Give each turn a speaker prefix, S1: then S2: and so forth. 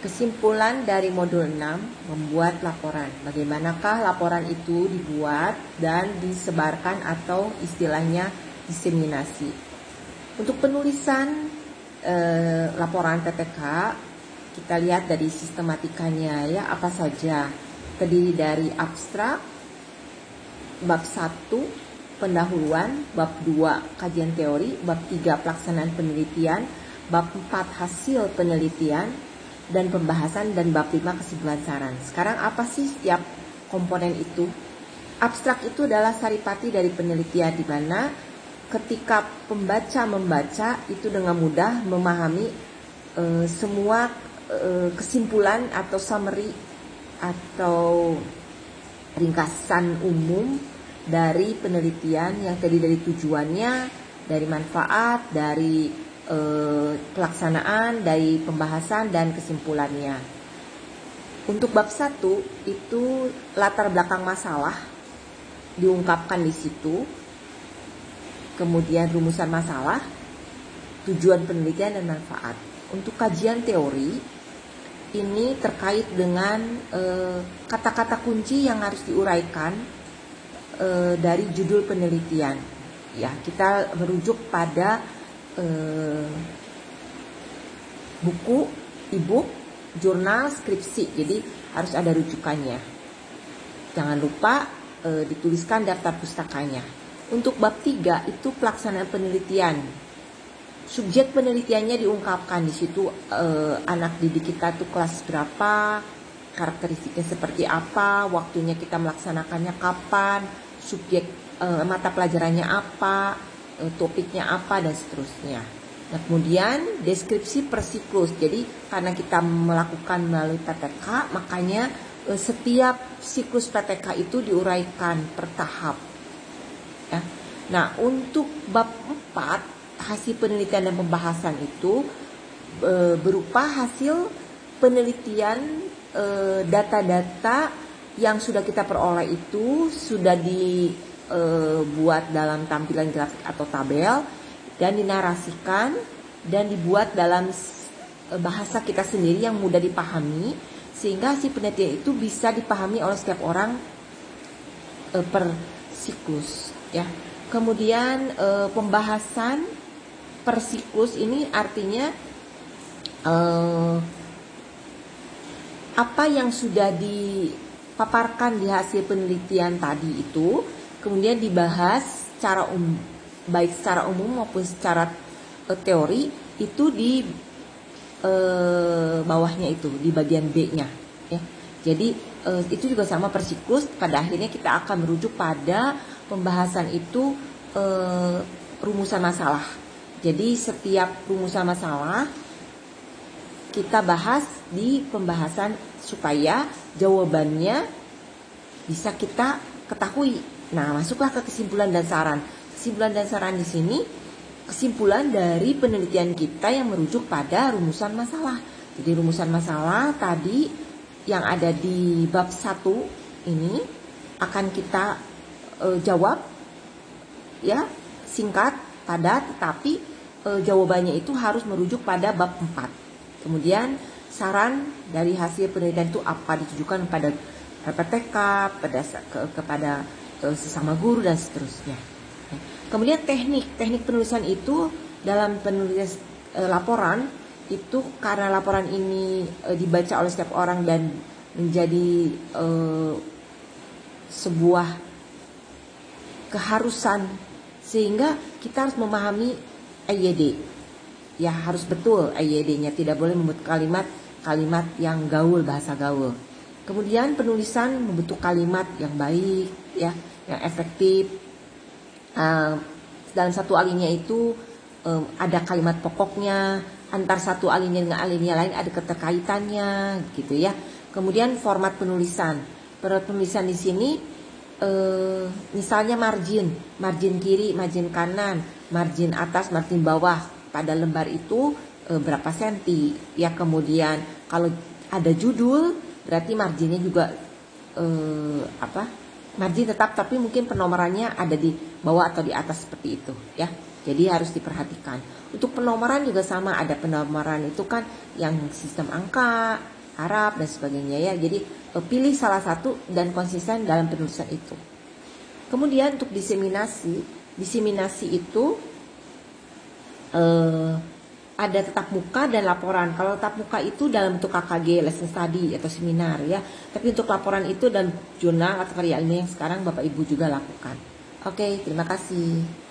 S1: Kesimpulan dari modul 6, membuat laporan. Bagaimanakah laporan itu dibuat dan disebarkan atau istilahnya diseminasi. Untuk penulisan laporan PPK, kita lihat dari sistematikanya ya, apa saja. Terdiri dari abstrak, bab 1 pendahuluan, bab 2 kajian teori, bab 3 pelaksanaan penelitian, bab 4 hasil penelitian dan pembahasan, dan bab 5 kesimpulan saran. Sekarang apa sih setiap komponen itu? Abstrak itu adalah saripati dari penelitian, di mana ketika pembaca membaca itu dengan mudah memahami semua kesimpulan atau summary atau ringkasan umum dari penelitian yang terdiri dari tujuannya, dari manfaat, dari pelaksanaan, dari pembahasan dan kesimpulannya. Untuk bab 1 itu latar belakang masalah diungkapkan di situ, kemudian rumusan masalah, tujuan penelitian dan manfaat. Untuk kajian teori ini terkait dengan kata-kata kunci yang harus diuraikan dari judul penelitian. Ya, kita merujuk pada buku, e-book, jurnal, skripsi. Jadi harus ada rujukannya. Jangan lupa dituliskan daftar pustakanya. Untuk bab 3 itu pelaksanaan penelitian. Subjek penelitiannya diungkapkan di situ, anak didik kita tuh kelas berapa, karakteristiknya seperti apa, waktunya kita melaksanakannya kapan, subjek mata pelajarannya apa, topiknya apa, dan seterusnya. Nah, kemudian deskripsi per siklus. Jadi karena kita melakukan melalui PPK, makanya setiap siklus PPK itu diuraikan per tahap. Ya. Nah, untuk bab 4 hasil penelitian dan pembahasan itu berupa hasil penelitian, data-data yang sudah kita peroleh itu sudah dibuat dalam tampilan grafik atau tabel dan dinarasikan dan dibuat dalam bahasa kita sendiri yang mudah dipahami, sehingga hasil penelitian itu bisa dipahami oleh setiap orang per siklus ya. Kemudian pembahasan per siklus ini artinya apa yang sudah dipaparkan di hasil penelitian tadi itu kemudian dibahas secara baik secara umum maupun secara teori itu di bawahnya itu, di bagian B-nya ya. Jadi itu juga sama per siklus. Pada akhirnya kita akan merujuk pada pembahasan itu rumusan masalah. Jadi setiap rumusan masalah kita bahas di pembahasan supaya jawabannya bisa kita ketahui. Nah, masuklah ke kesimpulan dan saran. Kesimpulan dan saran di sini kesimpulan dari penelitian kita yang merujuk pada rumusan masalah. Jadi rumusan masalah tadi yang ada di bab 1 ini akan kita jawab ya, singkat, padat, tetapi jawabannya itu harus merujuk pada bab 4. Kemudian saran dari hasil penelitian itu apa, ditujukan pada PPTK, kepada sesama guru dan seterusnya. Kemudian teknik penulisan itu dalam penulisan laporan itu, karena laporan ini dibaca oleh setiap orang dan menjadi sebuah keharusan, sehingga kita harus memahami EYD. Ya, harus betul EYD-nya, tidak boleh membuat kalimat yang gaul, bahasa gaul. Kemudian penulisan membentuk kalimat yang baik ya, yang efektif. Dalam satu alinea itu ada kalimat pokoknya, antar satu alinea dengan alinea lain ada keterkaitannya gitu ya. Kemudian format penulisan di sini misalnya margin kiri, margin kanan, margin atas, margin bawah pada lembar itu berapa senti ya. Kemudian kalau ada judul berarti marginnya juga margin tetap, tapi mungkin penomorannya ada di bawah atau di atas seperti itu ya. Jadi harus diperhatikan. Untuk penomoran juga sama, ada penomoran itu kan yang sistem angka, Arab dan sebagainya ya. Jadi pilih salah satu dan konsisten dalam penulisan itu. Kemudian untuk diseminasi itu ada tatap muka dan laporan. Kalau tatap muka itu dalam bentuk KKG, lesson study atau seminar ya. Tapi untuk laporan itu dan jurnal atau karya ilmiah yang sekarang Bapak Ibu juga lakukan. Oke, terima kasih.